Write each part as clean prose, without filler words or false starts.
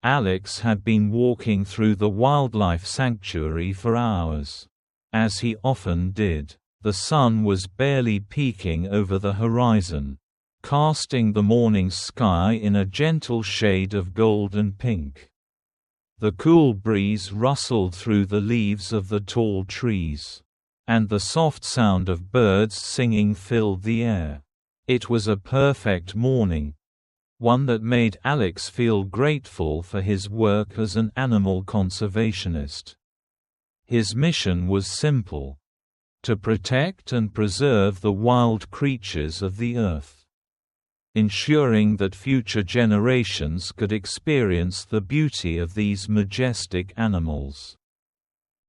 Alex had been walking through the wildlife sanctuary for hours. As he often did, the sun was barely peeking over the horizon, casting the morning sky in a gentle shade of gold and pink. The cool breeze rustled through the leaves of the tall trees, and the soft sound of birds singing filled the air. It was a perfect morning, one that made Alex feel grateful for his work as an animal conservationist. His mission was simple: to protect and preserve the wild creatures of the earth, ensuring that future generations could experience the beauty of these majestic animals.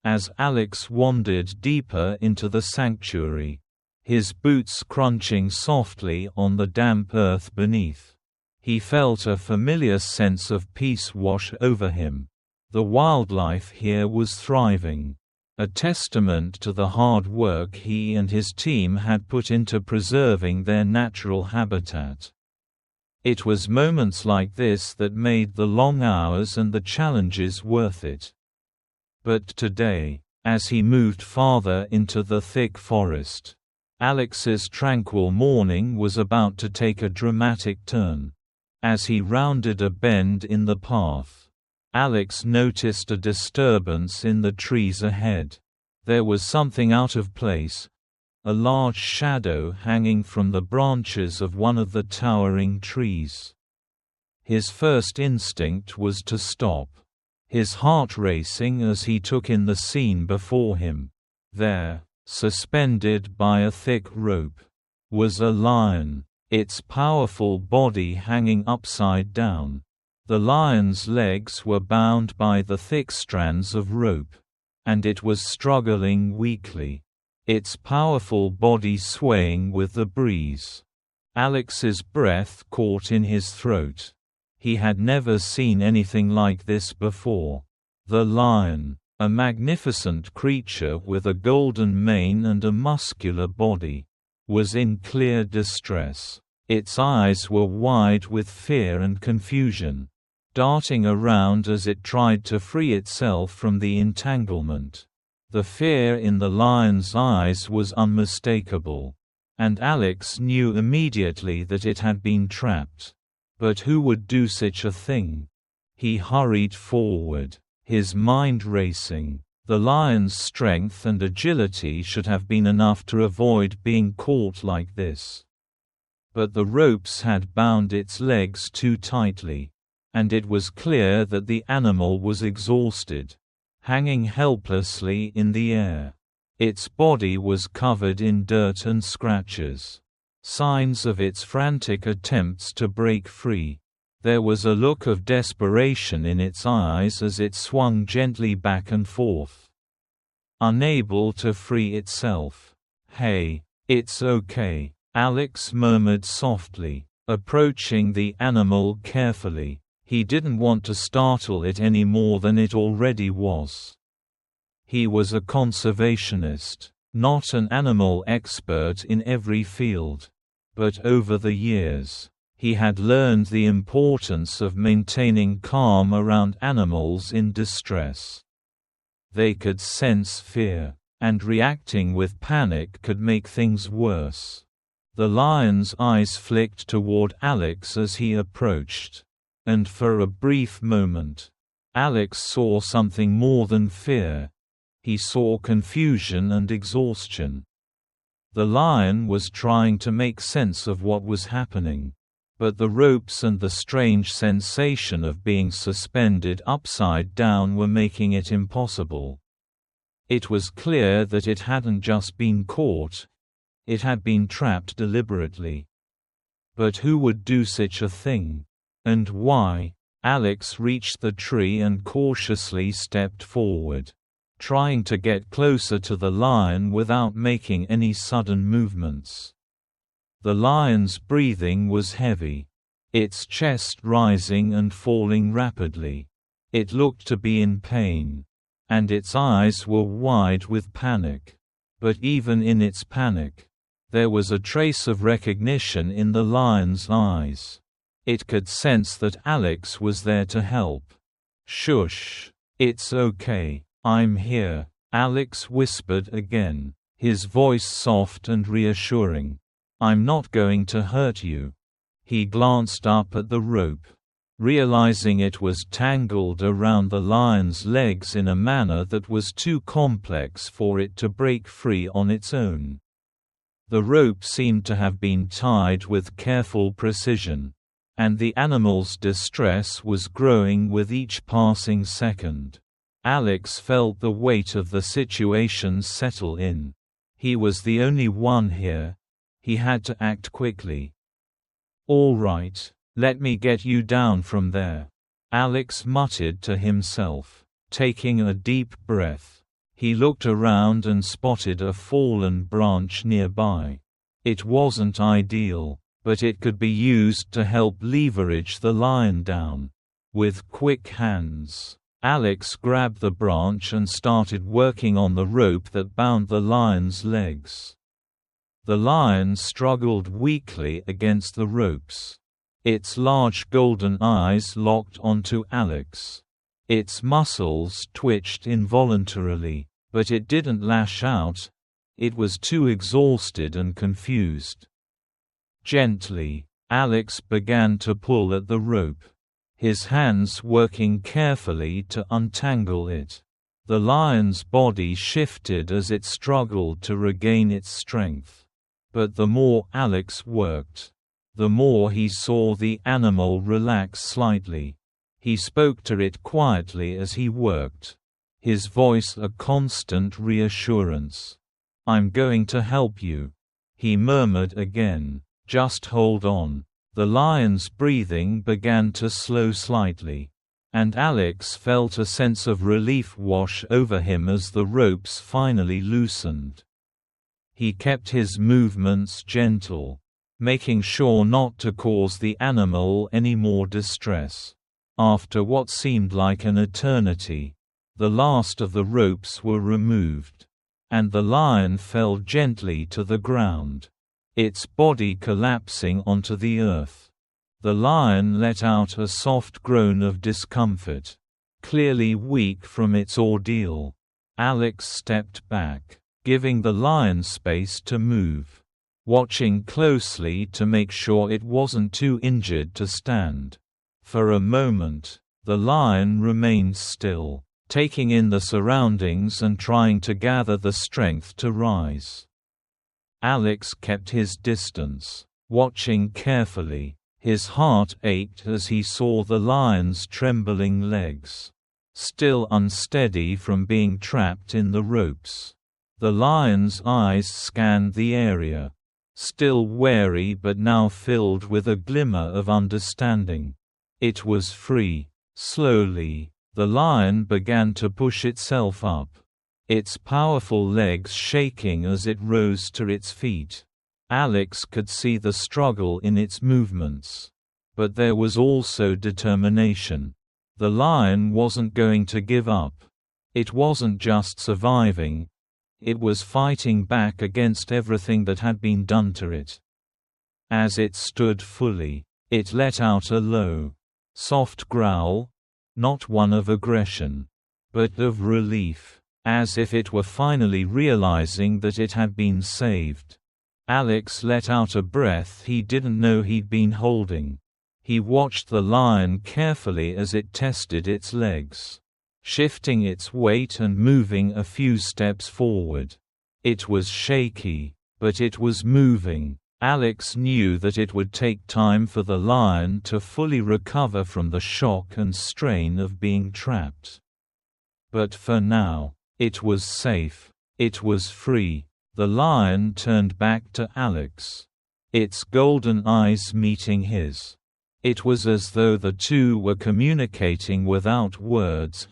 As Alex wandered deeper into the sanctuary, his boots crunching softly on the damp earth beneath, he felt a familiar sense of peace wash over him. The wildlife here was thriving, a testament to the hard work he and his team had put into preserving their natural habitat. It was moments like this that made the long hours and the challenges worth it. But today, as he moved farther into the thick forest, Alex's tranquil morning was about to take a dramatic turn. As he rounded a bend in the path, Alex noticed a disturbance in the trees ahead. There was something out of place, a large shadow hanging from the branches of one of the towering trees. His first instinct was to stop, his heart racing as he took in the scene before him. There, suspended by a thick rope, was a lion, its powerful body hanging upside down. The lion's legs were bound by the thick strands of rope, and it was struggling weakly, its powerful body swaying with the breeze. Alex's breath caught in his throat. He had never seen anything like this before. The lion, a magnificent creature with a golden mane and a muscular body, was in clear distress. Its eyes were wide with fear and confusion, darting around as it tried to free itself from the entanglement. The fear in the lion's eyes was unmistakable, and Alex knew immediately that it had been trapped. But who would do such a thing? He hurried forward, his mind racing. The lion's strength and agility should have been enough to avoid being caught like this. But the ropes had bound its legs too tightly, and it was clear that the animal was exhausted, hanging helplessly in the air. Its body was covered in dirt and scratches, signs of its frantic attempts to break free. There was a look of desperation in its eyes as it swung gently back and forth, unable to free itself. "Hey, it's okay," Alex murmured softly, approaching the animal carefully. He didn't want to startle it any more than it already was. He was a conservationist, not an animal expert in every field. But over the years, he had learned the importance of maintaining calm around animals in distress. They could sense fear, and reacting with panic could make things worse. The lion's eyes flicked toward Alex as he approached, and for a brief moment, Alex saw something more than fear. He saw confusion and exhaustion. The lion was trying to make sense of what was happening, but the ropes and the strange sensation of being suspended upside down were making it impossible. It was clear that it hadn't just been caught, it had been trapped deliberately. But who would do such a thing? And why? Alex reached the tree and cautiously stepped forward, trying to get closer to the lion without making any sudden movements. The lion's breathing was heavy, its chest rising and falling rapidly. It looked to be in pain, and its eyes were wide with panic. But even in its panic, there was a trace of recognition in the lion's eyes. It could sense that Alex was there to help. "Shush. It's okay. I'm here," Alex whispered again, his voice soft and reassuring. "I'm not going to hurt you." He glanced up at the rope. Realizing it was tangled around the lion's legs in a manner that was too complex for it to break free on its own. The rope seemed to have been tied with careful precision, and the animal's distress was growing with each passing second. Alex felt the weight of the situation settle in. He was the only one here. He had to act quickly. "All right. Let me get you down from there," Alex muttered to himself. Taking a deep breath, he looked around and spotted a fallen branch nearby. It wasn't ideal, but it could be used to help leverage the lion down. With quick hands, Alex grabbed the branch and started working on the rope that bound the lion's legs. The lion struggled weakly against the ropes. Its large golden eyes locked onto Alex. Its muscles twitched involuntarily, but it didn't lash out. It was too exhausted and confused. Gently, Alex began to pull at the rope, his hands working carefully to untangle it. The lion's body shifted as it struggled to regain its strength. But the more Alex worked, the more he saw the animal relax slightly. He spoke to it quietly as he worked, his voice a constant reassurance. "I'm going to help you," he murmured again. "Just hold on." The lion's breathing began to slow slightly, and Alex felt a sense of relief wash over him as the ropes finally loosened. He kept his movements gentle, making sure not to cause the animal any more distress. After what seemed like an eternity, the last of the ropes were removed, and the lion fell gently to the ground, its body collapsing onto the earth. The lion let out a soft groan of discomfort, clearly weak from its ordeal. Alex stepped back, giving the lion space to move, watching closely to make sure it wasn't too injured to stand. For a moment, the lion remained still, taking in the surroundings and trying to gather the strength to rise. Alex kept his distance, watching carefully. His heart ached as he saw the lion's trembling legs, still unsteady from being trapped in the ropes. The lion's eyes scanned the area, still wary but now filled with a glimmer of understanding. It was free. Slowly, the lion began to push itself up, its powerful legs shaking as it rose to its feet. Alex could see the struggle in its movements. But there was also determination. The lion wasn't going to give up. It wasn't just surviving. It was fighting back against everything that had been done to it. As it stood fully, it let out a low, soft growl, not one of aggression, but of relief, as if it were finally realizing that it had been saved. Alex let out a breath he didn't know he'd been holding. He watched the lion carefully as it tested its legs, shifting its weight and moving a few steps forward. It was shaky, but it was moving. Alex knew that it would take time for the lion to fully recover from the shock and strain of being trapped. But for now, it was safe. It was free. The lion turned back to Alex, its golden eyes meeting his. It was as though the two were communicating without words.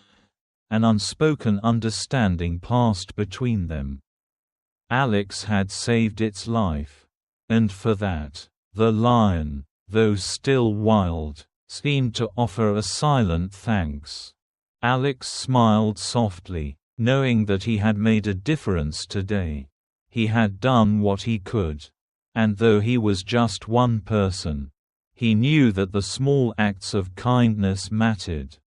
An unspoken understanding passed between them. Alex had saved its life. And for that, the lion, though still wild, seemed to offer a silent thanks. Alex smiled softly, knowing that he had made a difference today. He had done what he could. And though he was just one person, he knew that the small acts of kindness mattered.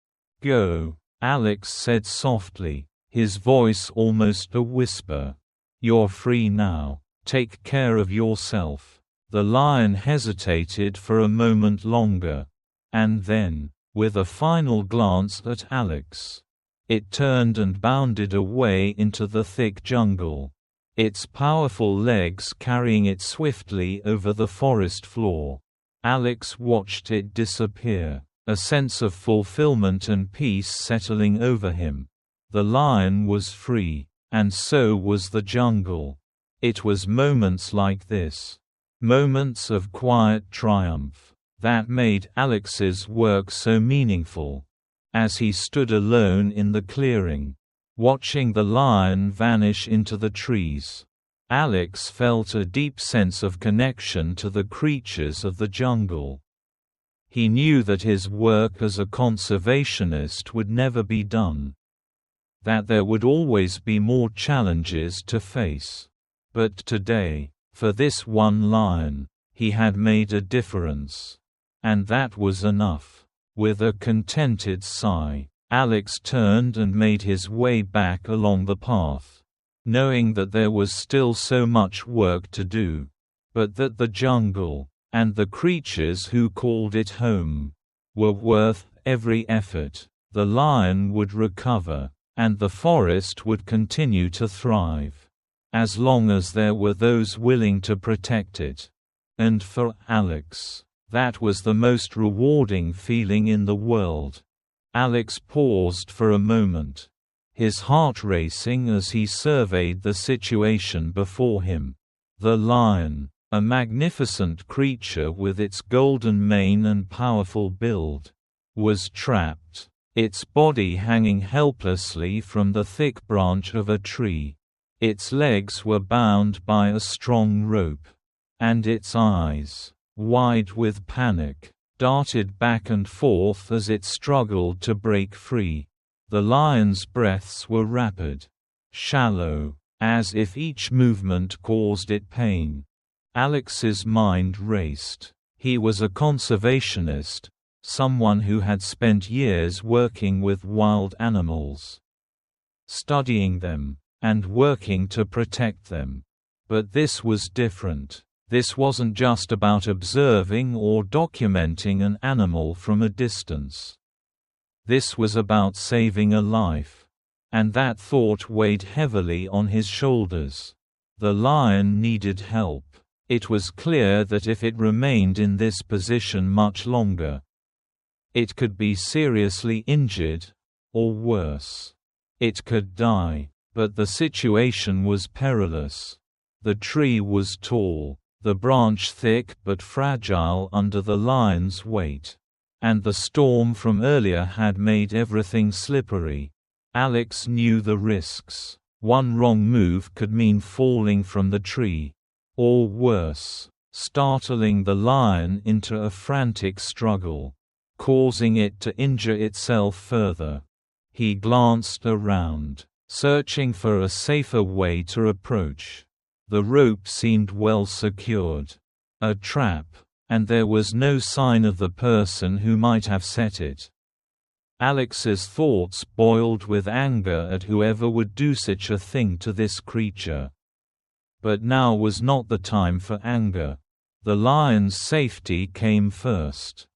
"Go," Alex said softly, his voice almost a whisper. "You're free now. Take care of yourself." The lion hesitated for a moment longer. And then, with a final glance at Alex, it turned and bounded away into the thick jungle, its powerful legs carrying it swiftly over the forest floor. Alex watched it disappear, a sense of fulfillment and peace settling over him. The lion was free, and so was the jungle. It was moments like this, moments of quiet triumph, that made Alex's work so meaningful. As he stood alone in the clearing, watching the lion vanish into the trees, Alex felt a deep sense of connection to the creatures of the jungle. He knew that his work as a conservationist would never be done, that there would always be more challenges to face. But today, for this one lion, he had made a difference. And that was enough. With a contented sigh, Alex turned and made his way back along the path, knowing that there was still so much work to do, but that the jungle, and the creatures who called it home, were worth every effort. The lion would recover, and the forest would continue to thrive, as long as there were those willing to protect it. And for Alex, that was the most rewarding feeling in the world. Alex paused for a moment, his heart racing as he surveyed the situation before him. The lion, a magnificent creature with its golden mane and powerful build, was trapped, its body hanging helplessly from the thick branch of a tree. Its legs were bound by a strong rope, and its eyes, wide with panic, darted back and forth as it struggled to break free. The lion's breaths were rapid, shallow, as if each movement caused it pain. Alex's mind raced. He was a conservationist, someone who had spent years working with wild animals, studying them, and working to protect them. But this was different. This wasn't just about observing or documenting an animal from a distance. This was about saving a life. And that thought weighed heavily on his shoulders. The lion needed help. It was clear that if it remained in this position much longer, it could be seriously injured, or worse, it could die. But the situation was perilous. The tree was tall, the branch thick but fragile under the lion's weight, and the storm from earlier had made everything slippery. Alex knew the risks. One wrong move could mean falling from the tree, or worse, startling the lion into a frantic struggle, causing it to injure itself further. He glanced around, searching for a safer way to approach. The rope seemed well secured. A trap, and there was no sign of the person who might have set it. Alex's thoughts boiled with anger at whoever would do such a thing to this creature. But now was not the time for anger. The lion's safety came first.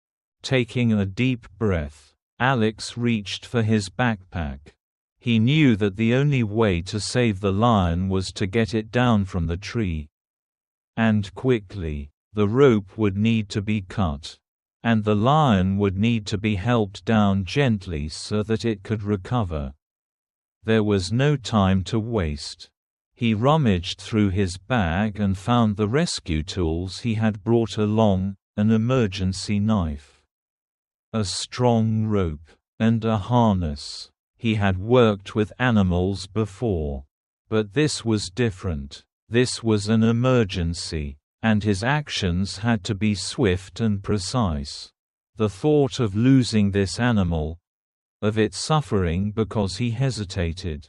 Taking a deep breath, Alex reached for his backpack. He knew that the only way to save the lion was to get it down from the tree. And quickly. The rope would need to be cut. And the lion would need to be helped down gently so that it could recover. There was no time to waste. He rummaged through his bag and found the rescue tools he had brought along, an emergency knife, a strong rope, and a harness. He had worked with animals before. But this was different. This was an emergency, and his actions had to be swift and precise. The thought of losing this animal, of it suffering because he hesitated,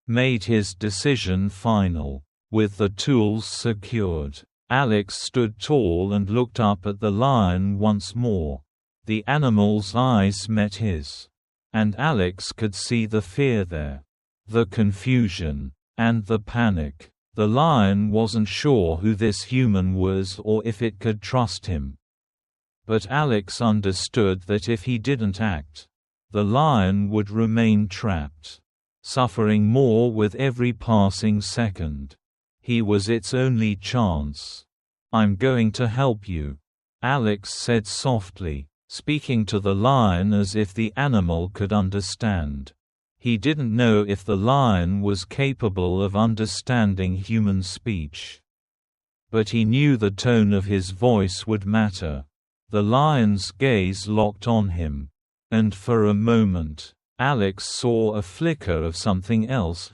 made his decision final. With the tools secured, Alex stood tall and looked up at the lion once more. The animal's eyes met his, and Alex could see the fear there, the confusion, and the panic. The lion wasn't sure who this human was or if it could trust him. But Alex understood that if he didn't act, the lion would remain trapped, suffering more with every passing second. He was its only chance. "I'm going to help you," Alex said softly, speaking to the lion as if the animal could understand. He didn't know if the lion was capable of understanding human speech. But he knew the tone of his voice would matter. The lion's gaze locked on him. And for a moment, Alex saw a flicker of something else.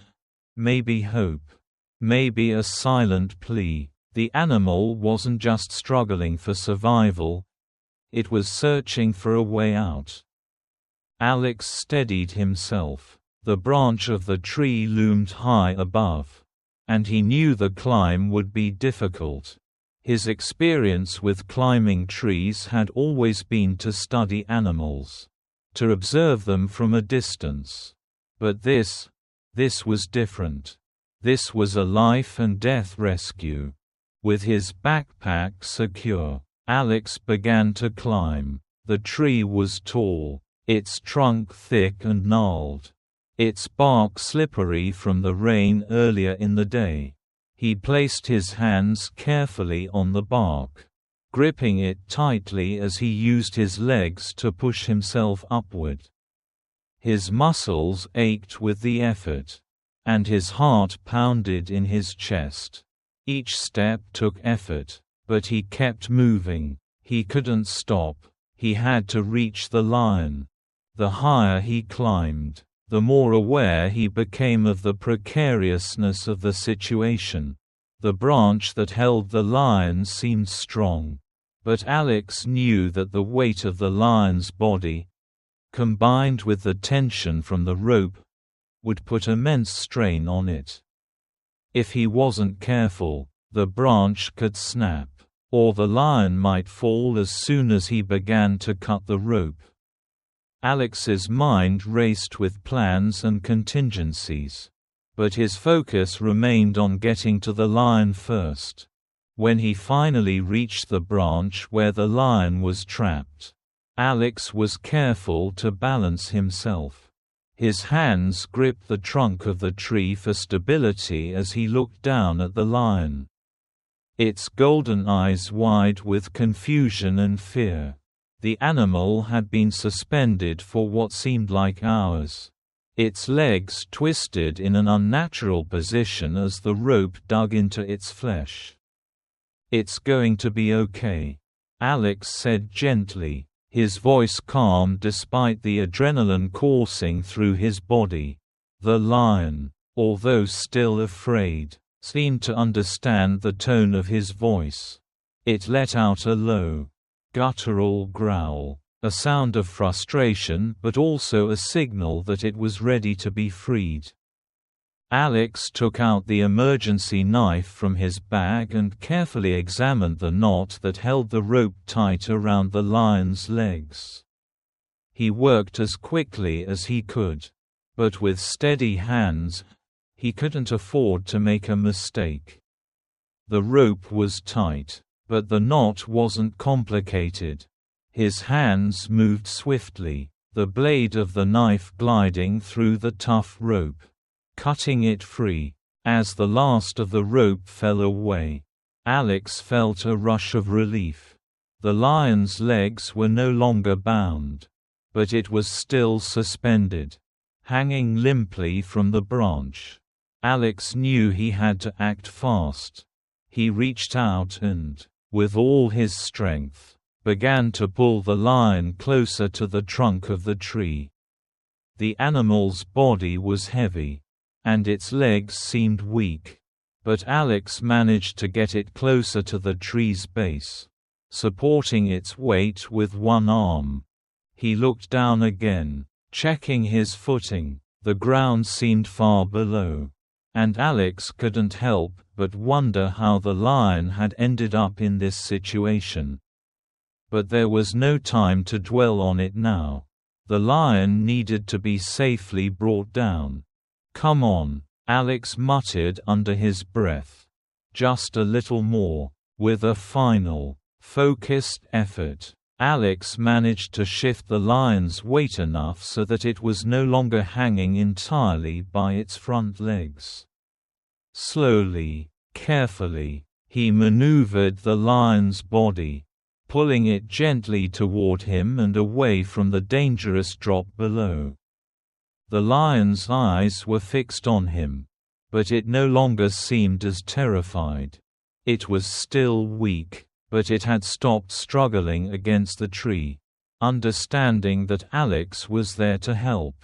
Maybe hope. Maybe a silent plea. The animal wasn't just struggling for survival. It was searching for a way out. Alex steadied himself. The branch of the tree loomed high above, and he knew the climb would be difficult. His experience with climbing trees had always been to study animals, to observe them from a distance. But this was different. This was a life and death rescue. With his backpack secure, Alex began to climb. The tree was tall, its trunk thick and gnarled, its bark slippery from the rain earlier in the day. He placed his hands carefully on the bark, gripping it tightly as he used his legs to push himself upward. His muscles ached with the effort, and his heart pounded in his chest. Each step took effort, but he kept moving. He couldn't stop. He had to reach the lion. The higher he climbed, the more aware he became of the precariousness of the situation. The branch that held the lion seemed strong, but Alex knew that the weight of the lion's body, combined with the tension from the rope, would put immense strain on it. If he wasn't careful, the branch could snap, or the lion might fall as soon as he began to cut the rope. Alex's mind raced with plans and contingencies, but his focus remained on getting to the lion first. When he finally reached the branch where the lion was trapped, Alex was careful to balance himself. His hands gripped the trunk of the tree for stability as he looked down at the lion, its golden eyes wide with confusion and fear. The animal had been suspended for what seemed like hours. Its legs twisted in an unnatural position as the rope dug into its flesh. "It's going to be okay," Alex said gently, his voice calm despite the adrenaline coursing through his body. The lion, although still afraid, seemed to understand the tone of his voice. It let out a low, guttural growl, a sound of frustration but also a signal that it was ready to be freed. Alex took out the emergency knife from his bag and carefully examined the knot that held the rope tight around the lion's legs. He worked as quickly as he could, but with steady hands. He couldn't afford to make a mistake. The rope was tight, but the knot wasn't complicated. His hands moved swiftly, the blade of the knife gliding through the tough rope, cutting it free. As the last of the rope fell away, Alex felt a rush of relief. The lion's legs were no longer bound, but it was still suspended, hanging limply from the branch. Alex knew he had to act fast. He reached out and, with all his strength, began to pull the lion closer to the trunk of the tree. The animal's body was heavy, and its legs seemed weak, but Alex managed to get it closer to the tree's base, supporting its weight with one arm. He looked down again, checking his footing. The ground seemed far below, and Alex couldn't help but wonder how the lion had ended up in this situation. But there was no time to dwell on it now. The lion needed to be safely brought down. "Come on," Alex muttered under his breath. "Just a little more." With a final, focused effort, Alex managed to shift the lion's weight enough so that it was no longer hanging entirely by its front legs. Slowly, carefully, he maneuvered the lion's body, pulling it gently toward him and away from the dangerous drop below. The lion's eyes were fixed on him, but it no longer seemed as terrified. It was still weak, but it had stopped struggling against the tree, understanding that Alex was there to help.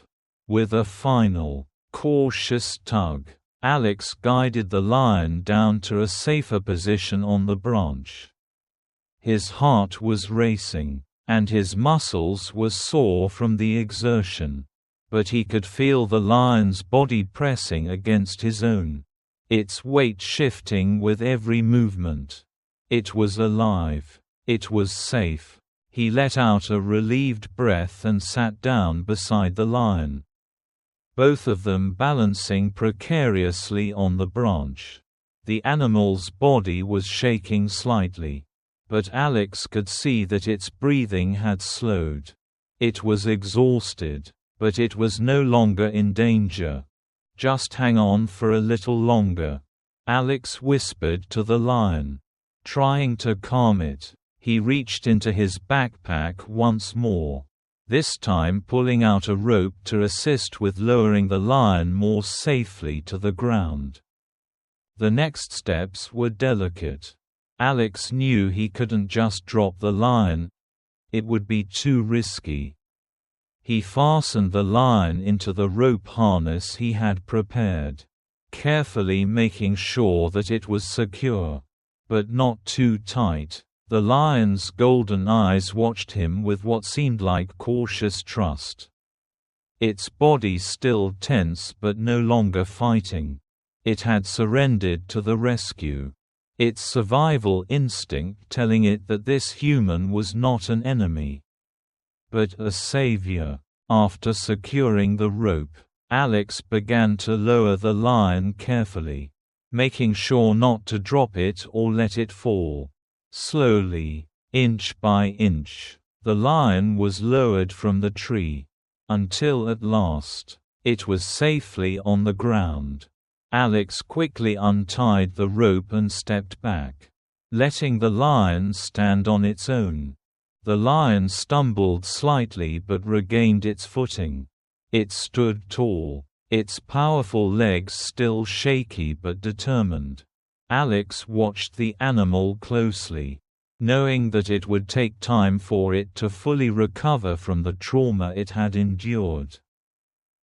With a final, cautious tug, Alex guided the lion down to a safer position on the branch. His heart was racing, and his muscles were sore from the exertion, but he could feel the lion's body pressing against his own, its weight shifting with every movement. It was alive. It was safe. He let out a relieved breath and sat down beside the lion, both of them balancing precariously on the branch. The animal's body was shaking slightly, but Alex could see that its breathing had slowed. It was exhausted, but it was no longer in danger. "Just hang on for a little longer," Alex whispered to the lion, trying to calm it. He reached into his backpack once more, this time pulling out a rope to assist with lowering the lion more safely to the ground. The next steps were delicate. Alex knew he couldn't just drop the lion. It would be too risky. He fastened the lion into the rope harness he had prepared, carefully making sure that it was secure, but not too tight. The lion's golden eyes watched him with what seemed like cautious trust. Its body still tense but no longer fighting. It had surrendered to the rescue, its survival instinct telling it that this human was not an enemy, but a savior. After securing the rope, Alex began to lower the lion carefully, making sure not to drop it or let it fall. Slowly, inch by inch, the lion was lowered from the tree, until at last, it was safely on the ground. Alex quickly untied the rope and stepped back, letting the lion stand on its own. The lion stumbled slightly but regained its footing. It stood tall, its powerful legs still shaky but determined. Alex watched the animal closely, knowing that it would take time for it to fully recover from the trauma it had endured.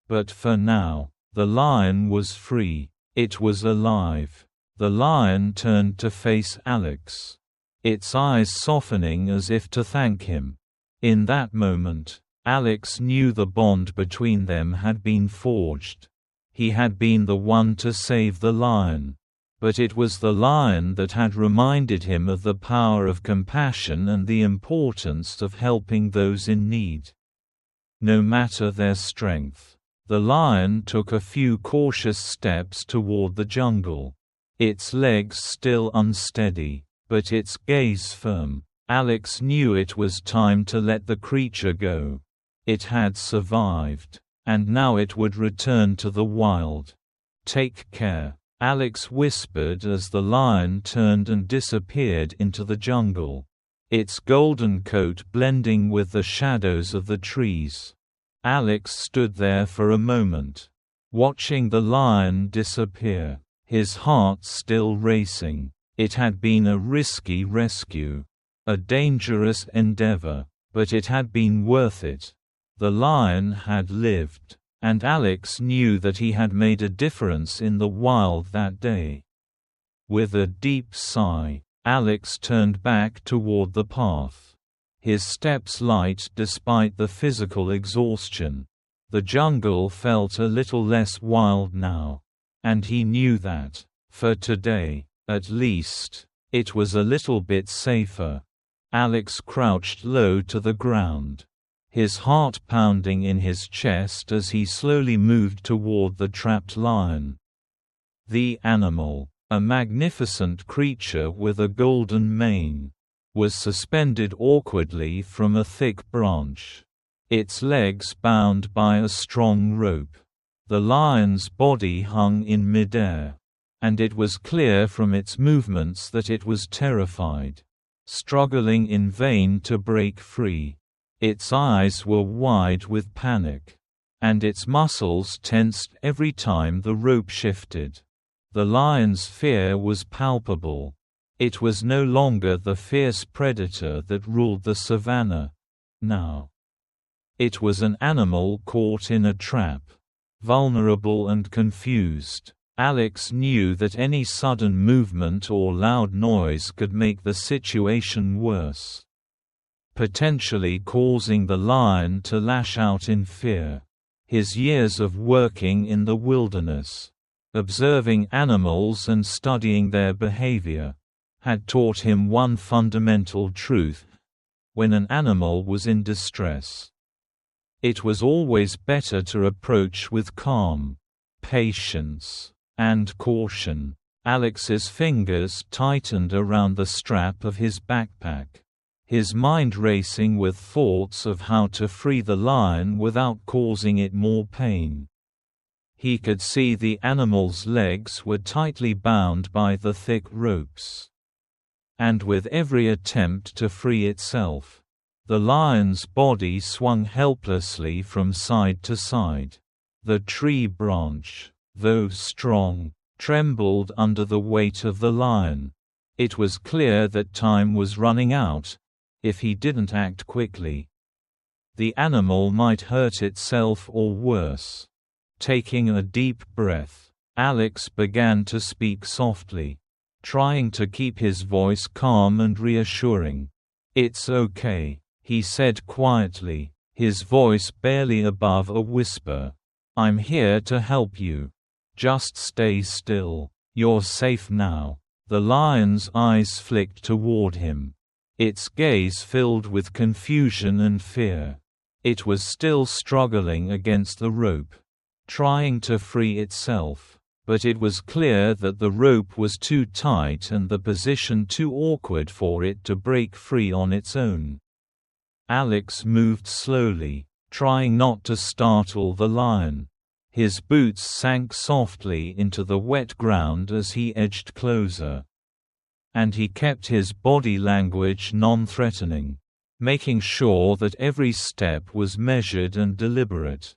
But for now, the lion was free. It was alive. The lion turned to face Alex, its eyes softening as if to thank him. In that moment, Alex knew the bond between them had been forged. He had been the one to save the lion, but it was the lion that had reminded him of the power of compassion and the importance of helping those in need, no matter their strength. The lion took a few cautious steps toward the jungle, its legs still unsteady, but its gaze firm. Alex knew it was time to let the creature go. It had survived, and now it would return to the wild. "Take care," Alex whispered as the lion turned and disappeared into the jungle, its golden coat blending with the shadows of the trees. Alex stood there for a moment, watching the lion disappear, his heart still racing. It had been a risky rescue, a dangerous endeavor, but it had been worth it. The lion had lived, and Alex knew that he had made a difference in the wild that day. With a deep sigh, Alex turned back toward the path, his steps light despite the physical exhaustion. The jungle felt a little less wild now, and he knew that, for today, at least, it was a little bit safer. Alex crouched low to the ground, his heart pounding in his chest as he slowly moved toward the trapped lion. The animal, a magnificent creature with a golden mane, was suspended awkwardly from a thick branch, its legs bound by a strong rope. The lion's body hung in midair, and it was clear from its movements that it was terrified, struggling in vain to break free. Its eyes were wide with panic, and its muscles tensed every time the rope shifted. The lion's fear was palpable. It was no longer the fierce predator that ruled the savanna. Now, it was an animal caught in a trap, vulnerable and confused. Alex knew that any sudden movement or loud noise could make the situation worse, potentially causing the lion to lash out in fear. His years of working in the wilderness, observing animals and studying their behavior, had taught him one fundamental truth: when an animal was in distress, it was always better to approach with calm, patience, and caution. Alex's fingers tightened around the strap of his backpack, his mind racing with thoughts of how to free the lion without causing it more pain. He could see the animal's legs were tightly bound by the thick ropes, and with every attempt to free itself, the lion's body swung helplessly from side to side. The tree branch, though strong, trembled under the weight of the lion. It was clear that time was running out. If he didn't act quickly, the animal might hurt itself or worse. Taking a deep breath, Alex began to speak softly, trying to keep his voice calm and reassuring. "It's okay," he said quietly, his voice barely above a whisper. "I'm here to help you. Just stay still. You're safe now." The lion's eyes flicked toward him, its gaze filled with confusion and fear. It was still struggling against the rope, trying to free itself, but it was clear that the rope was too tight and the position too awkward for it to break free on its own. Alex moved slowly, trying not to startle the lion. His boots sank softly into the wet ground as he edged closer, and he kept his body language non-threatening, making sure that every step was measured and deliberate.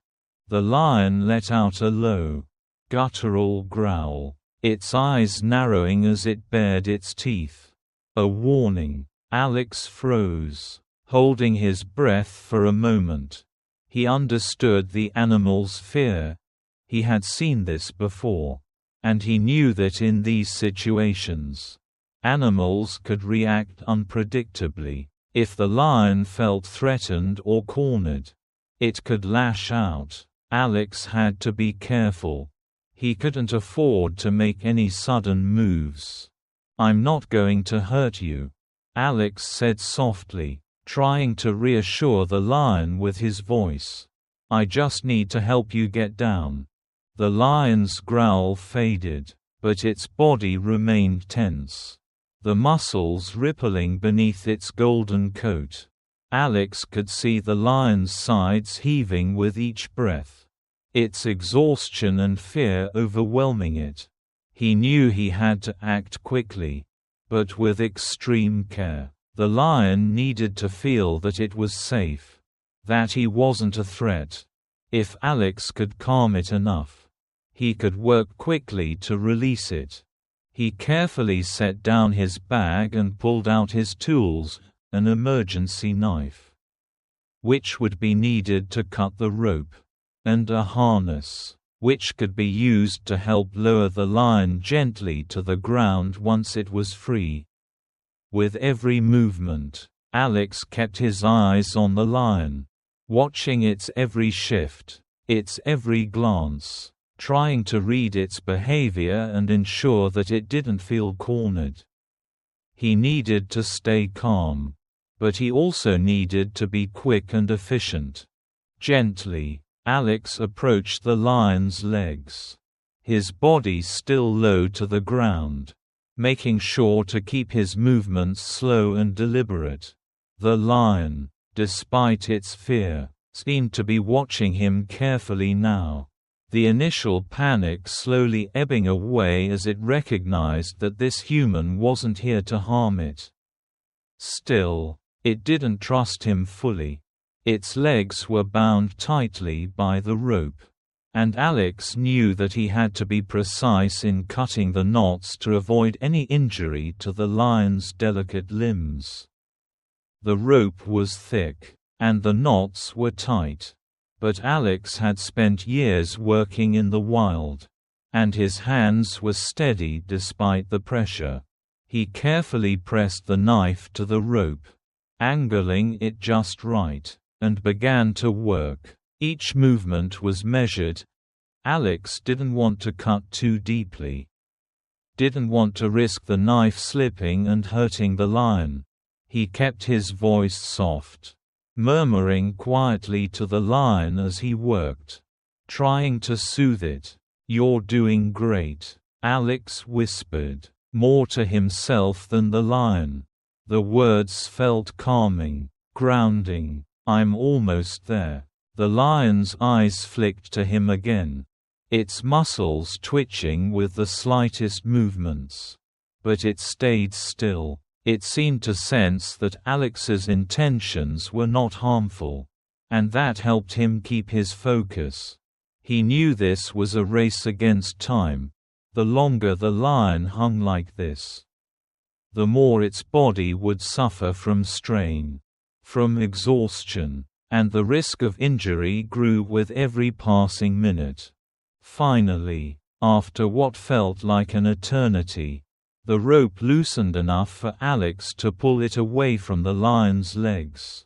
The lion let out a low, guttural growl, its eyes narrowing as it bared its teeth. A warning. Alex froze, holding his breath for a moment. He understood the animal's fear. He had seen this before, and he knew that in these situations, animals could react unpredictably. If the lion felt threatened or cornered, it could lash out. Alex had to be careful. He couldn't afford to make any sudden moves. "I'm not going to hurt you," Alex said softly, trying to reassure the lion with his voice. "I just need to help you get down." The lion's growl faded, but its body remained tense, the muscles rippling beneath its golden coat. Alex could see the lion's sides heaving with each breath, its exhaustion and fear overwhelming it. He knew he had to act quickly, but with extreme care. The lion needed to feel that it was safe, that he wasn't a threat. If Alex could calm it enough, he could work quickly to release it. He carefully set down his bag and pulled out his tools, an emergency knife, which would be needed to cut the rope, and a harness, which could be used to help lower the lion gently to the ground once it was free. With every movement, Alex kept his eyes on the lion, watching its every shift, its every glance, trying to read its behavior and ensure that it didn't feel cornered. He needed to stay calm, but he also needed to be quick and efficient. Gently, Alex approached the lion's legs, his body still low to the ground, making sure to keep his movements slow and deliberate. The lion, despite its fear, seemed to be watching him carefully now, the initial panic slowly ebbing away as it recognized that this human wasn't here to harm it. Still, it didn't trust him fully. Its legs were bound tightly by the rope, and Alex knew that he had to be precise in cutting the knots to avoid any injury to the lion's delicate limbs. The rope was thick, and the knots were tight, but Alex had spent years working in the wild, and his hands were steady despite the pressure. He carefully pressed the knife to the rope, angling it just right, and began to work. Each movement was measured. Alex didn't want to cut too deeply. Didn't want to risk the knife slipping and hurting the lion. He kept his voice soft, murmuring quietly to the lion as he worked, trying to soothe it. "You're doing great," Alex whispered, more to himself than the lion. The words felt calming, grounding. "I'm almost there." The lion's eyes flicked to him again, its muscles twitching with the slightest movements. But it stayed still. It seemed to sense that Alex's intentions were not harmful, and that helped him keep his focus. He knew this was a race against time. The longer the lion hung like this, the more its body would suffer from strain, from exhaustion, and the risk of injury grew with every passing minute. Finally, after what felt like an eternity, the rope loosened enough for Alex to pull it away from the lion's legs.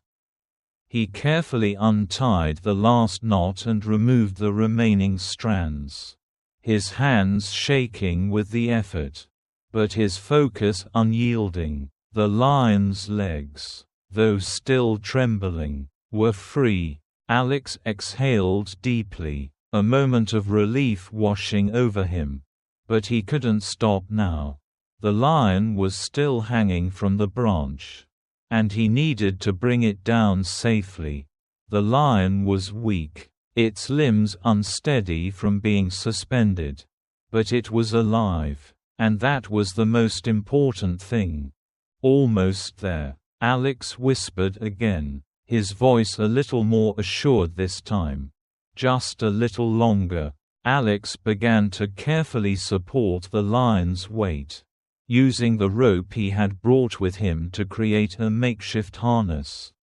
He carefully untied the last knot and removed the remaining strands, his hands shaking with the effort, but his focus unyielding. The lion's legs, though still trembling, were free. Alex exhaled deeply, a moment of relief washing over him. But he couldn't stop now. The lion was still hanging from the branch, and he needed to bring it down safely. The lion was weak, its limbs unsteady from being suspended. But it was alive, and that was the most important thing. "Almost there," Alex whispered again, his voice a little more assured this time. "Just a little longer." Alex began to carefully support the lion's weight, using the rope he had brought with him to create a makeshift harness.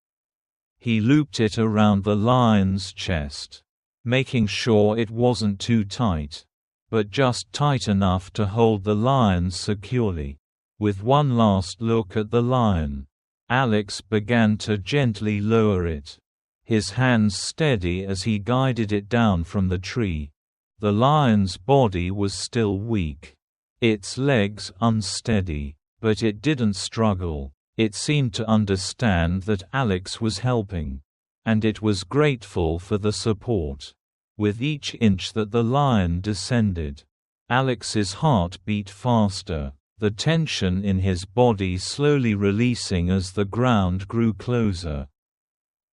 He looped it around the lion's chest, making sure it wasn't too tight, but just tight enough to hold the lion securely. With one last look at the lion, Alex began to gently lower it, his hands steady as he guided it down from the tree. The lion's body was still weak, its legs unsteady, but it didn't struggle. It seemed to understand that Alex was helping, and it was grateful for the support. With each inch that the lion descended, Alex's heart beat faster, the tension in his body slowly releasing as the ground grew closer.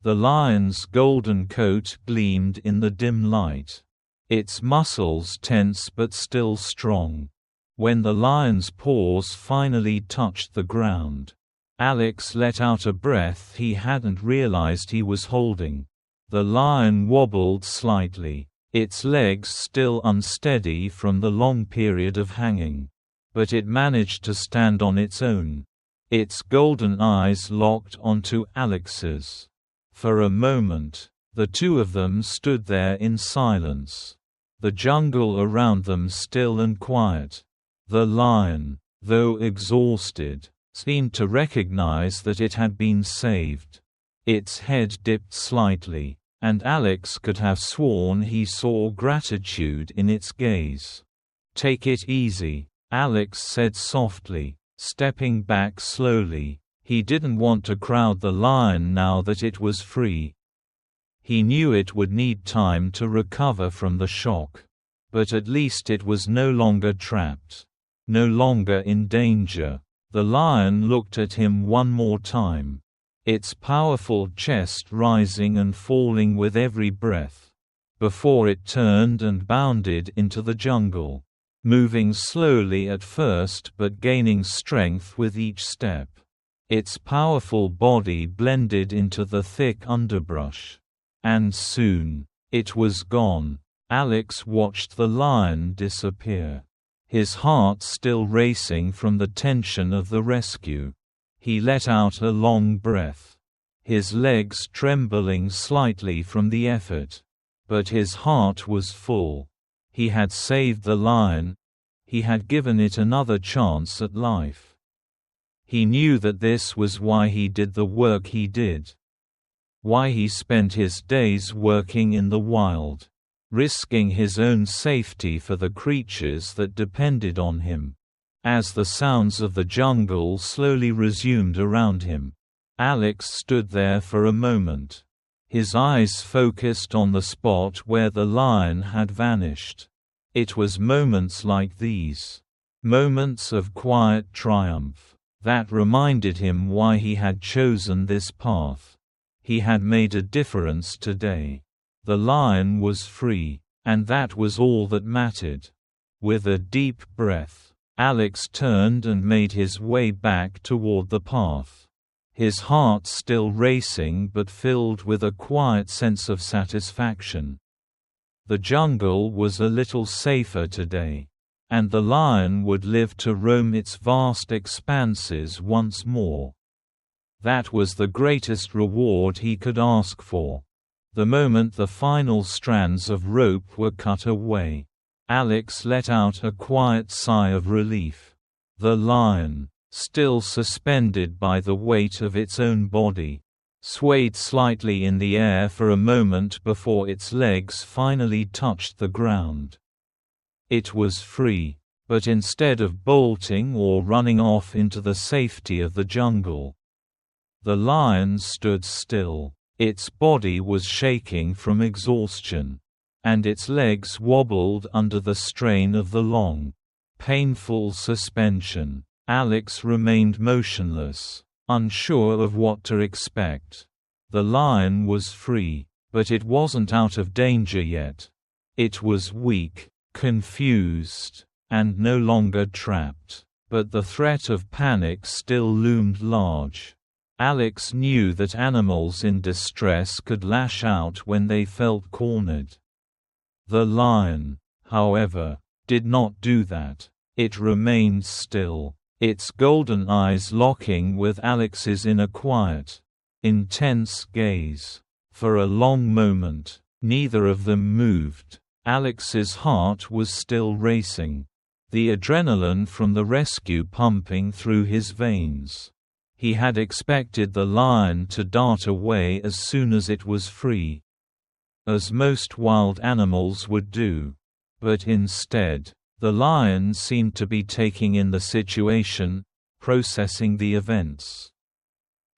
The lion's golden coat gleamed in the dim light, its muscles tense but still strong. When the lion's paws finally touched the ground, Alex let out a breath he hadn't realized he was holding. The lion wobbled slightly, its legs still unsteady from the long period of hanging. But it managed to stand on its own. Its golden eyes locked onto Alex's. For a moment, the two of them stood there in silence, the jungle around them still and quiet. The lion, though exhausted, seemed to recognize that it had been saved. Its head dipped slightly, and Alex could have sworn he saw gratitude in its gaze. "Take it easy," Alex said softly, stepping back slowly, He didn't want to crowd the lion now that it was free. He knew it would need time to recover from the shock. But at least it was no longer trapped. No longer in danger. The lion looked at him one more time. Its powerful chest rising and falling with every breath. Before it turned and bounded into the jungle. Moving slowly at first but gaining strength with each step. Its powerful body blended into the thick underbrush. And soon, it was gone. Alex watched the lion disappear. His heart still racing from the tension of the rescue. He let out a long breath. His legs trembling slightly from the effort. But his heart was full. He had saved the lion. He had given it another chance at life. He knew that this was why he did the work he did. Why he spent his days working in the wild. Risking his own safety for the creatures that depended on him. As the sounds of the jungle slowly resumed around him, Alex stood there for a moment. His eyes focused on the spot where the lion had vanished. It was moments like these, moments of quiet triumph, that reminded him why he had chosen this path. He had made a difference today. The lion was free, and that was all that mattered. With a deep breath, Alex turned and made his way back toward the path. His heart still racing but filled with a quiet sense of satisfaction. The jungle was a little safer today. And the lion would live to roam its vast expanses once more. That was the greatest reward he could ask for. The moment the final strands of rope were cut away, Alex let out a quiet sigh of relief. The lion, still suspended by the weight of its own body, swayed slightly in the air for a moment before its legs finally touched the ground. It was free, but instead of bolting or running off into the safety of the jungle, the lion stood still. Its body was shaking from exhaustion, and its legs wobbled under the strain of the long, painful suspension. Alex remained motionless, unsure of what to expect. The lion was free, but it wasn't out of danger yet. It was weak, confused, and no longer trapped. But the threat of panic still loomed large. Alex knew that animals in distress could lash out when they felt cornered. The lion, however, did not do that. It remained still, its golden eyes locking with Alex's in a quiet, intense gaze. For a long moment, neither of them moved. Alex's heart was still racing, the adrenaline from the rescue pumping through his veins. He had expected the lion to dart away as soon as it was free, as most wild animals would do. But instead, the lion seemed to be taking in the situation, processing the events.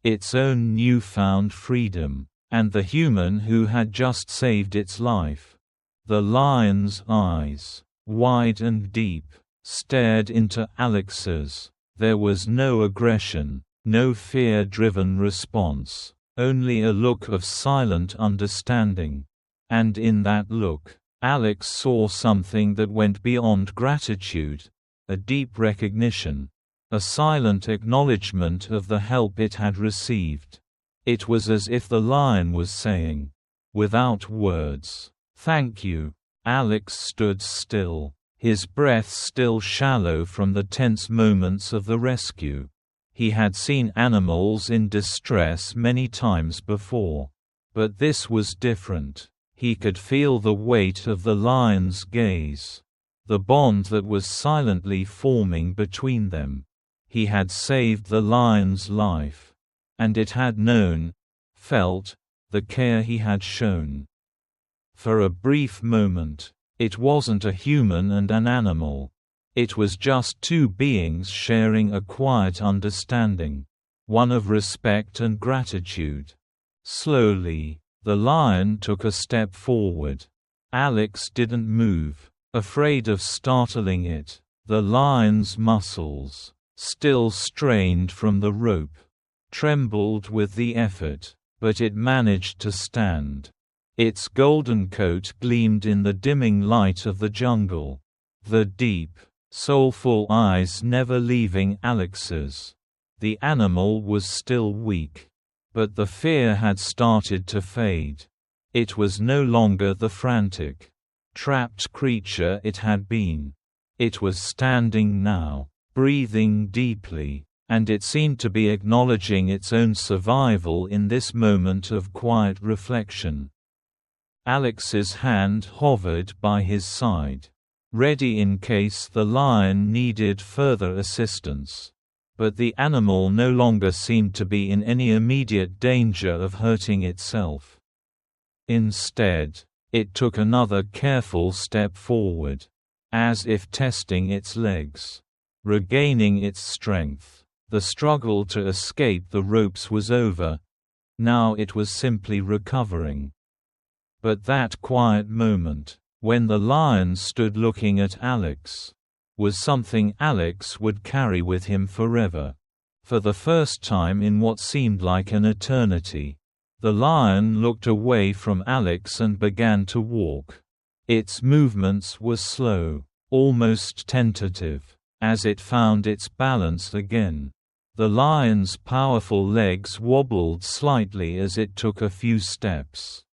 Its own newfound freedom, and the human who had just saved its life. The lion's eyes, wide and deep, stared into Alex's. There was no aggression, no fear-driven response, only a look of silent understanding. And in that look, Alex saw something that went beyond gratitude, a deep recognition, a silent acknowledgement of the help it had received. It was as if the lion was saying, without words, "Thank you." Alex stood still, his breath still shallow from the tense moments of the rescue. He had seen animals in distress many times before. But this was different. He could feel the weight of the lion's gaze, the bond that was silently forming between them. He had saved the lion's life, and it had known, felt, the care he had shown. For a brief moment, it wasn't a human and an animal. It was just two beings sharing a quiet understanding. one of respect and gratitude. Slowly, the lion took a step forward. Alex didn't move, afraid of startling it. The lion's muscles, still strained from the rope, trembled with the effort, but it managed to stand. Its golden coat gleamed in the dimming light of the jungle, the deep, soulful eyes never leaving Alex's. The animal was still weak, but the fear had started to fade. It was no longer the frantic, trapped creature it had been. It was standing now, breathing deeply, and it seemed to be acknowledging its own survival in this moment of quiet reflection. Alex's hand hovered by his side, ready in case the lion needed further assistance. But the animal no longer seemed to be in any immediate danger of hurting itself. Instead, it took another careful step forward, as if testing its legs, regaining its strength. The struggle to escape the ropes was over. Now it was simply recovering. But that quiet moment, when the lion stood looking at Alex, was something Alex would carry with him forever. For the first time in what seemed like an eternity, the lion looked away from Alex and began to walk. Its movements were slow, almost tentative, as it found its balance again. The lion's powerful legs wobbled slightly as it took a few steps,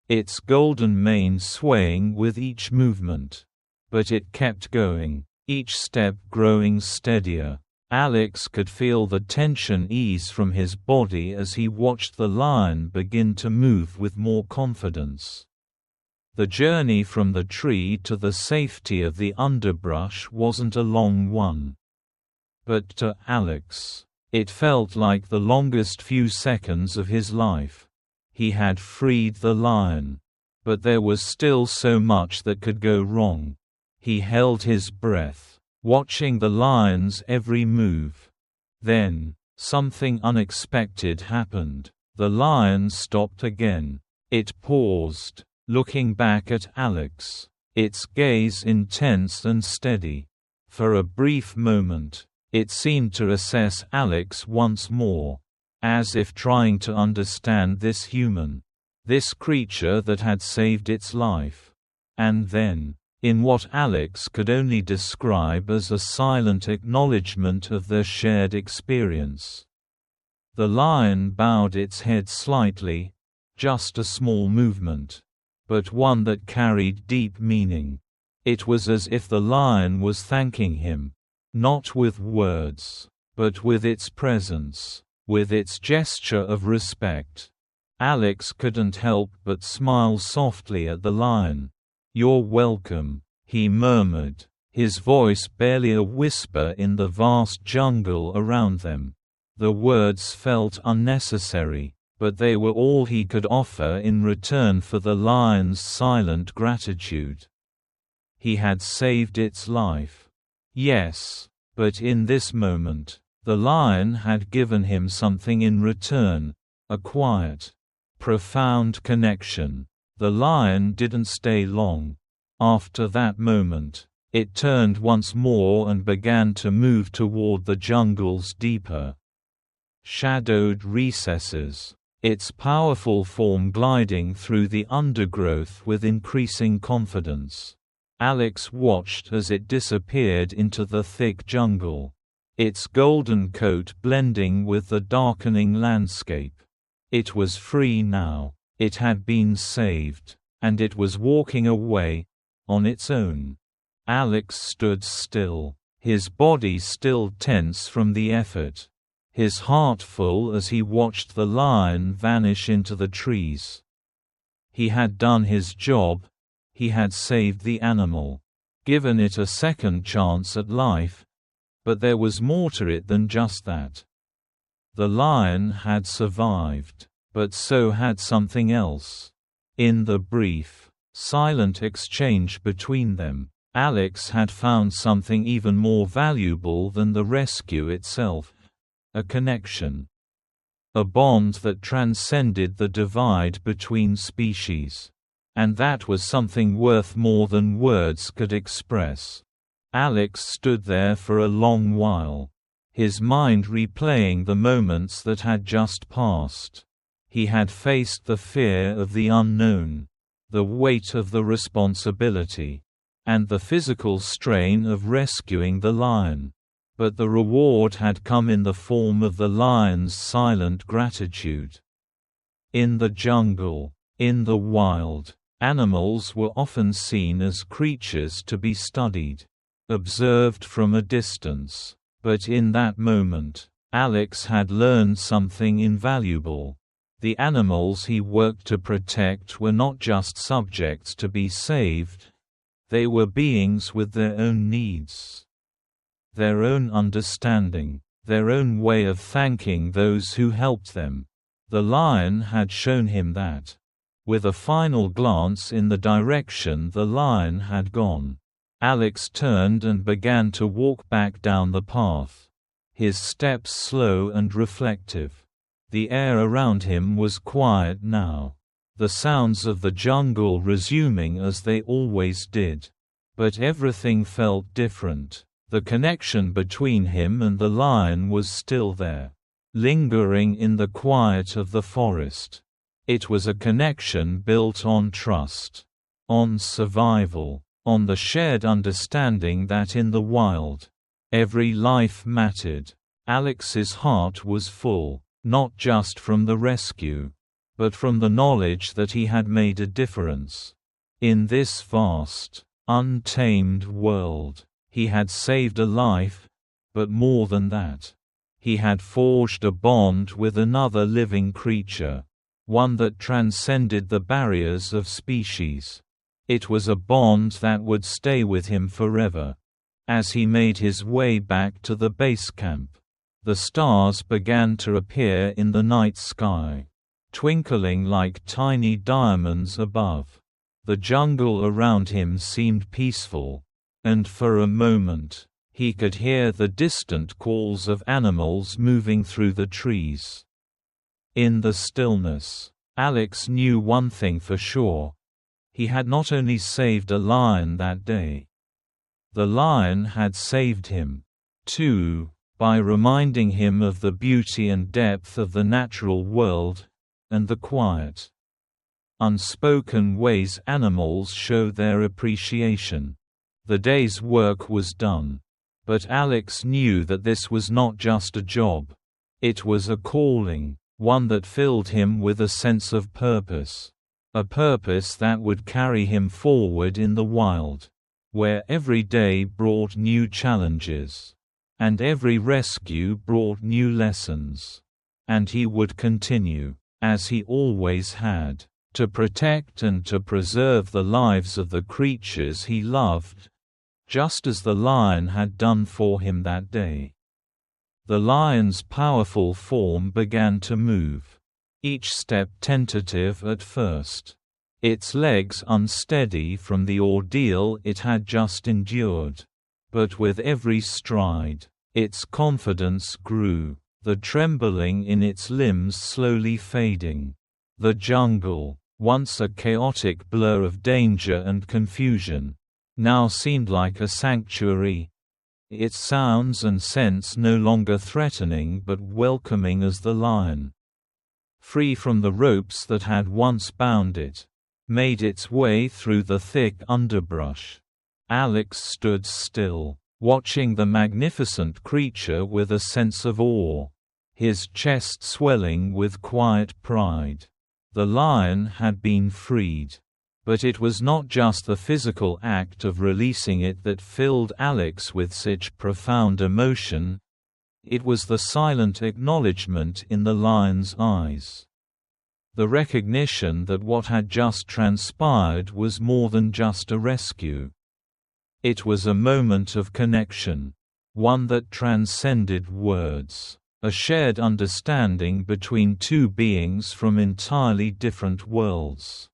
its golden mane swaying with each movement. But it kept going, each step growing steadier. Alex could feel the tension ease from his body as he watched the lion begin to move with more confidence. The journey from the tree to the safety of the underbrush wasn't a long one. But to Alex, it felt like the longest few seconds of his life. He had freed the lion, but there was still so much that could go wrong. He held his breath, watching the lion's every move. Then, something unexpected happened. The lion stopped again. It paused, looking back at Alex, its gaze intense and steady. For a brief moment, it seemed to assess Alex once more, as if trying to understand this human, this creature that had saved its life. And then, in what Alex could only describe as a silent acknowledgement of their shared experience, the lion bowed its head slightly, just a small movement, but one that carried deep meaning. It was as if the lion was thanking him, not with words, but with its presence, with its gesture of respect. Alex couldn't help but smile softly at the lion. "You're welcome," he murmured, his voice barely a whisper in the vast jungle around them. The words felt unnecessary, but they were all he could offer in return for the lion's silent gratitude. He had saved its life. Yes, but in this moment, the lion had given him something in return, a quiet, profound connection. The lion didn't stay long. After that moment, it turned once more and began to move toward the jungle's deeper, shadowed recesses, its powerful form gliding through the undergrowth with increasing confidence. Alex watched as it disappeared into the thick jungle, its golden coat blending with the darkening landscape. It was free now. It had been saved, and it was walking away, on its own. Alex stood still, his body still tense from the effort, his heart full as he watched the lion vanish into the trees. He had done his job. He had saved the animal, given it a second chance at life. But there was more to it than just that. The lion had survived. But so had something else. In the brief, silent exchange between them, Alex had found something even more valuable than the rescue itself. a connection. A bond that transcended the divide between species. And that was something worth more than words could express. Alex stood there for a long while, his mind replaying the moments that had just passed. He had faced the fear of the unknown, the weight of the responsibility, and the physical strain of rescuing the lion. But the reward had come in the form of the lion's silent gratitude. In the jungle, in the wild, animals were often seen as creatures to be studied, observed from a distance. But in that moment, Alex had learned something invaluable. The animals he worked to protect were not just subjects to be saved, they were beings with their own needs, their own understanding, their own way of thanking those who helped them. The lion had shown him that. With a final glance in the direction the lion had gone, Alex turned and began to walk back down the path, his steps slow and reflective. The air around him was quiet now, the sounds of the jungle resuming as they always did. But everything felt different. The connection between him and the lion was still there, lingering in the quiet of the forest. It was a connection built on trust, on survival, on the shared understanding that in the wild, every life mattered. Alex's heart was full, not just from the rescue, but from the knowledge that he had made a difference. In this vast, untamed world, he had saved a life, but more than that. He had forged a bond with another living creature, one that transcended the barriers of species. It was a bond that would stay with him forever. As he made his way back to the base camp, the stars began to appear in the night sky, twinkling like tiny diamonds above. The jungle around him seemed peaceful, and for a moment, he could hear the distant calls of animals moving through the trees. In the stillness, Alex knew one thing for sure. He had not only saved a lion that day. The lion had saved him, too, by reminding him of the beauty and depth of the natural world, and the quiet, unspoken ways animals show their appreciation. The day's work was done. But Alex knew that this was not just a job. It was a calling, one that filled him with a sense of purpose. A purpose that would carry him forward in the wild, where every day brought new challenges, and every rescue brought new lessons. And he would continue, as he always had, to protect and to preserve the lives of the creatures he loved, just as the lion had done for him that day. The lion's powerful form began to move, each step tentative at first, its legs unsteady from the ordeal it had just endured. But with every stride, its confidence grew, the trembling in its limbs slowly fading. The jungle, once a chaotic blur of danger and confusion, now seemed like a sanctuary, its sounds and scents no longer threatening but welcoming as the lion, free from the ropes that had once bound it, made its way through the thick underbrush. Alex stood still, watching the magnificent creature with a sense of awe, his chest swelling with quiet pride. The lion had been freed. But it was not just the physical act of releasing it that filled Alex with such profound emotion. It was the silent acknowledgement in the lion's eyes. The recognition that what had just transpired was more than just a rescue. It was a moment of connection, one that transcended words, a shared understanding between two beings from entirely different worlds.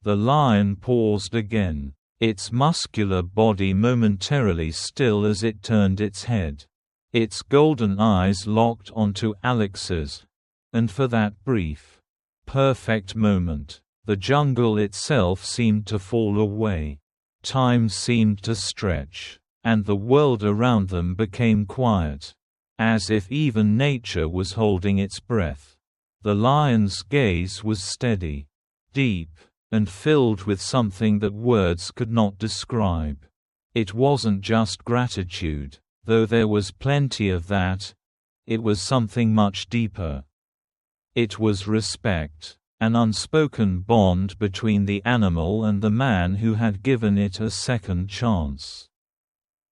The lion paused again, its muscular body momentarily still as it turned its head. Its golden eyes locked onto Alex's, and for that brief, perfect moment, the jungle itself seemed to fall away. Time seemed to stretch, and the world around them became quiet, as if even nature was holding its breath. The lion's gaze was steady, deep, and filled with something that words could not describe. It wasn't just gratitude, though there was plenty of that. It was something much deeper. It was respect, an unspoken bond between the animal and the man who had given it a second chance.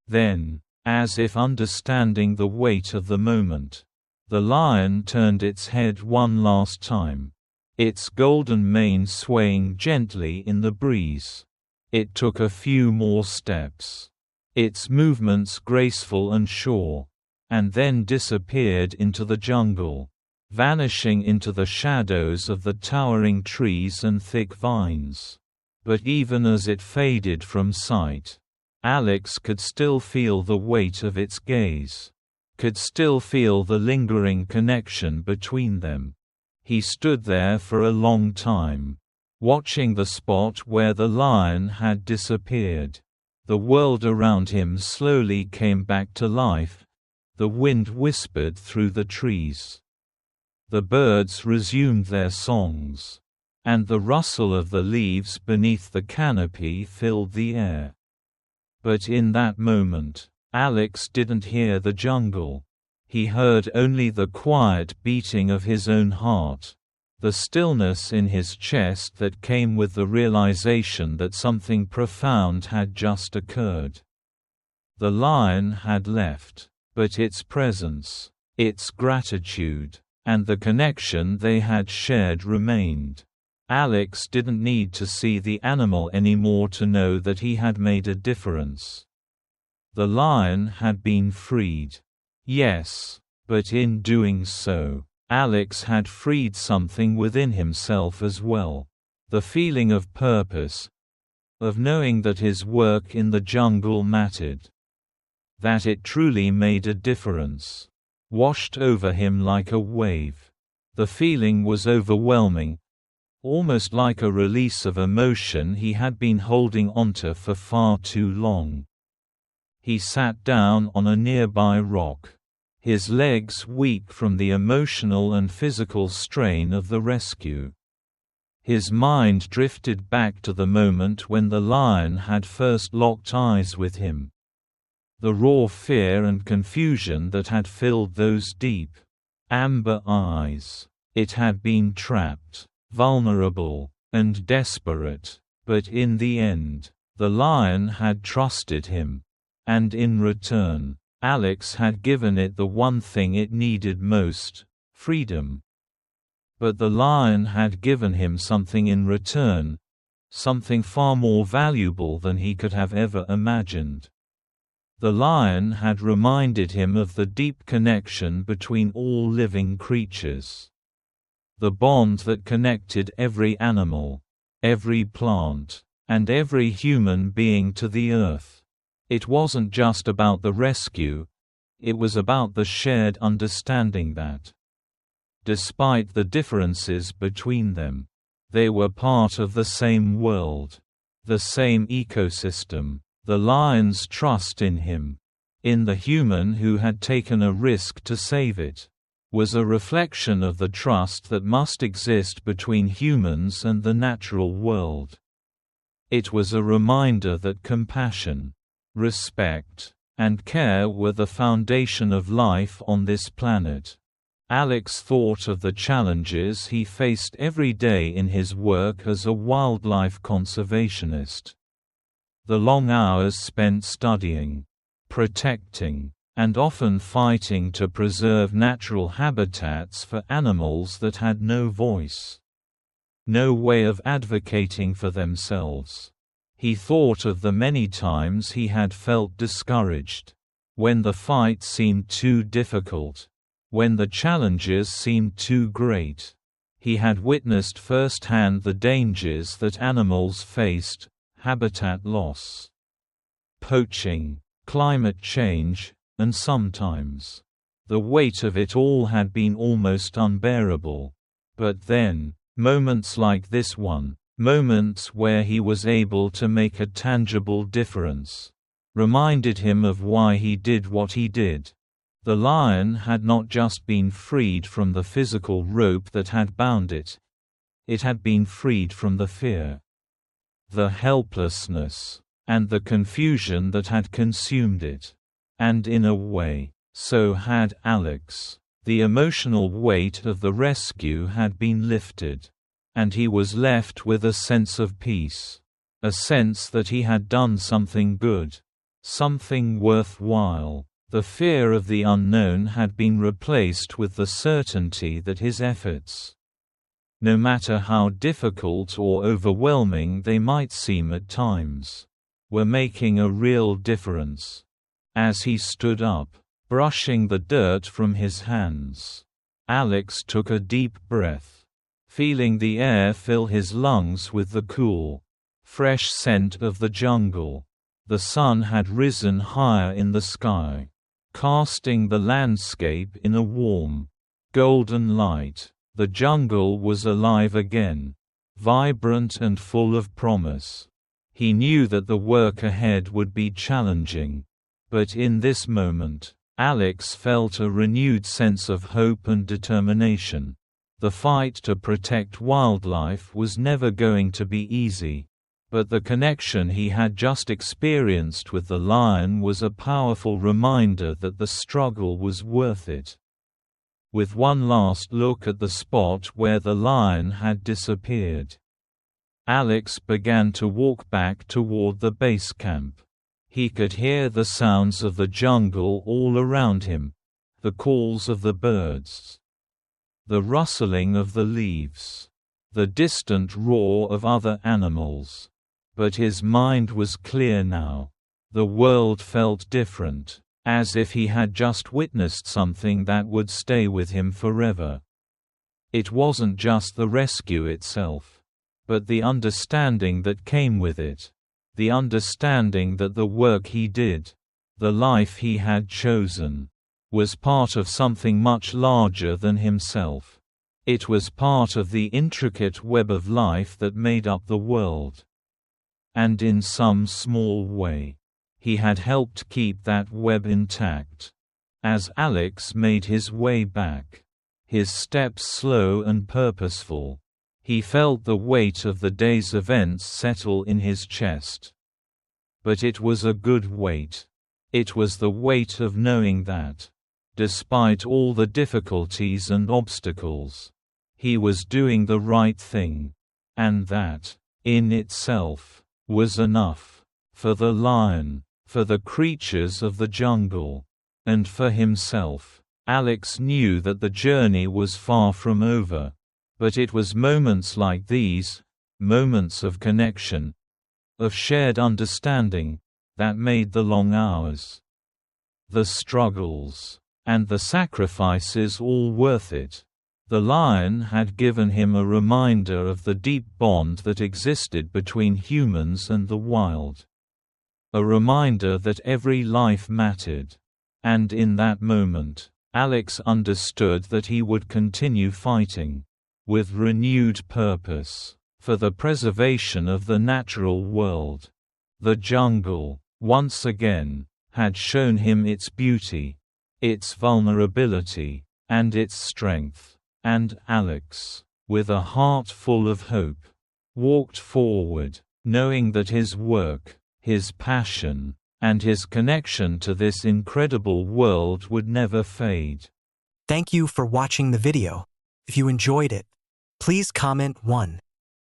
Then, as if understanding the weight of the moment, the lion turned its head one last time, its golden mane swaying gently in the breeze. It took a few more steps, its movements graceful and sure, and then disappeared into the jungle, vanishing into the shadows of the towering trees and thick vines. But even as it faded from sight, Alex could still feel the weight of its gaze, could still feel the lingering connection between them. He stood there for a long time, watching the spot where the lion had disappeared. The world around him slowly came back to life. The wind whispered through the trees. The birds resumed their songs, and the rustle of the leaves beneath the canopy filled the air. But in that moment, Alex didn't hear the jungle. He heard only the quiet beating of his own heart, the stillness in his chest that came with the realization that something profound had just occurred. The lion had left, but its presence, its gratitude, and the connection they had shared remained. Alex didn't need to see the animal anymore to know that he had made a difference. The lion had been freed. Yes, but in doing so, Alex had freed something within himself as well. The feeling of purpose, of knowing that his work in the jungle mattered, that it truly made a difference, washed over him like a wave. The feeling was overwhelming, almost like a release of emotion he had been holding onto for far too long. He sat down on a nearby rock, his legs weak from the emotional and physical strain of the rescue. His mind drifted back to the moment when the lion had first locked eyes with him. The raw fear and confusion that had filled those deep, amber eyes. It had been trapped, vulnerable, and desperate, but in the end, the lion had trusted him. And in return, Alex had given it the one thing it needed most: freedom. But the lion had given him something in return, something far more valuable than he could have ever imagined. The lion had reminded him of the deep connection between all living creatures. The bond that connected every animal, every plant, and every human being to the earth. It wasn't just about the rescue, it was about the shared understanding that, despite the differences between them, they were part of the same world, the same ecosystem. The lion's trust in him, in the human who had taken a risk to save it, was a reflection of the trust that must exist between humans and the natural world. It was a reminder that compassion, respect, and care were the foundation of life on this planet. Alex thought of the challenges he faced every day in his work as a wildlife conservationist. The long hours spent studying, protecting, and often fighting to preserve natural habitats for animals that had no voice, no way of advocating for themselves. He thought of the many times he had felt discouraged, when the fight seemed too difficult, when the challenges seemed too great. He had witnessed firsthand the dangers that animals faced: habitat loss, poaching, climate change, and sometimes the weight of it all had been almost unbearable. But then, moments like this one, moments where he was able to make a tangible difference, reminded him of why he did what he did. The lion had not just been freed from the physical rope that had bound it. It had been freed from the fear, the helplessness, and the confusion that had consumed it. And in a way, so had Alex. The emotional weight of the rescue had been lifted, and he was left with a sense of peace, a sense that he had done something good, something worthwhile. The fear of the unknown had been replaced with the certainty that his efforts, no matter how difficult or overwhelming they might seem at times, were making a real difference. As he stood up, brushing the dirt from his hands, Alex took a deep breath, feeling the air fill his lungs with the cool, fresh scent of the jungle. The sun had risen higher in the sky, casting the landscape in a warm, golden light. The jungle was alive again, vibrant and full of promise. He knew that the work ahead would be challenging, but in this moment, Alex felt a renewed sense of hope and determination. The fight to protect wildlife was never going to be easy, but the connection he had just experienced with the lion was a powerful reminder that the struggle was worth it. With one last look at the spot where the lion had disappeared, Alex began to walk back toward the base camp. He could hear the sounds of the jungle all around him, the calls of the birds, the rustling of the leaves, the distant roar of other animals. But his mind was clear now. The world felt different, as if he had just witnessed something that would stay with him forever. It wasn't just the rescue itself, but the understanding that came with it. The understanding that the work he did, the life he had chosen, was part of something much larger than himself. It was part of the intricate web of life that made up the world. And in some small way, he had helped keep that web intact. As Alex made his way back, his steps slow and purposeful, he felt the weight of the day's events settle in his chest. But it was a good weight. It was the weight of knowing that, despite all the difficulties and obstacles, he was doing the right thing, and that, in itself, was enough. For the lion, for the creatures of the jungle, and for himself. Alex knew that the journey was far from over. But it was moments like these, moments of connection, of shared understanding, that made the long hours, the struggles, and the sacrifices all worth it. The lion had given him a reminder of the deep bond that existed between humans and the wild. A reminder that every life mattered. And in that moment, Alex understood that he would continue fighting, with renewed purpose, for the preservation of the natural world. The jungle, once again, had shown him its beauty, its vulnerability, and its strength. And Alex, with a heart full of hope, walked forward, knowing that his work, his passion, and his connection to this incredible world would never fade. Thank you for watching the video. If you enjoyed it, please comment 1.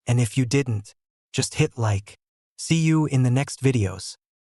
And if you didn't, just hit like. See you in the next videos.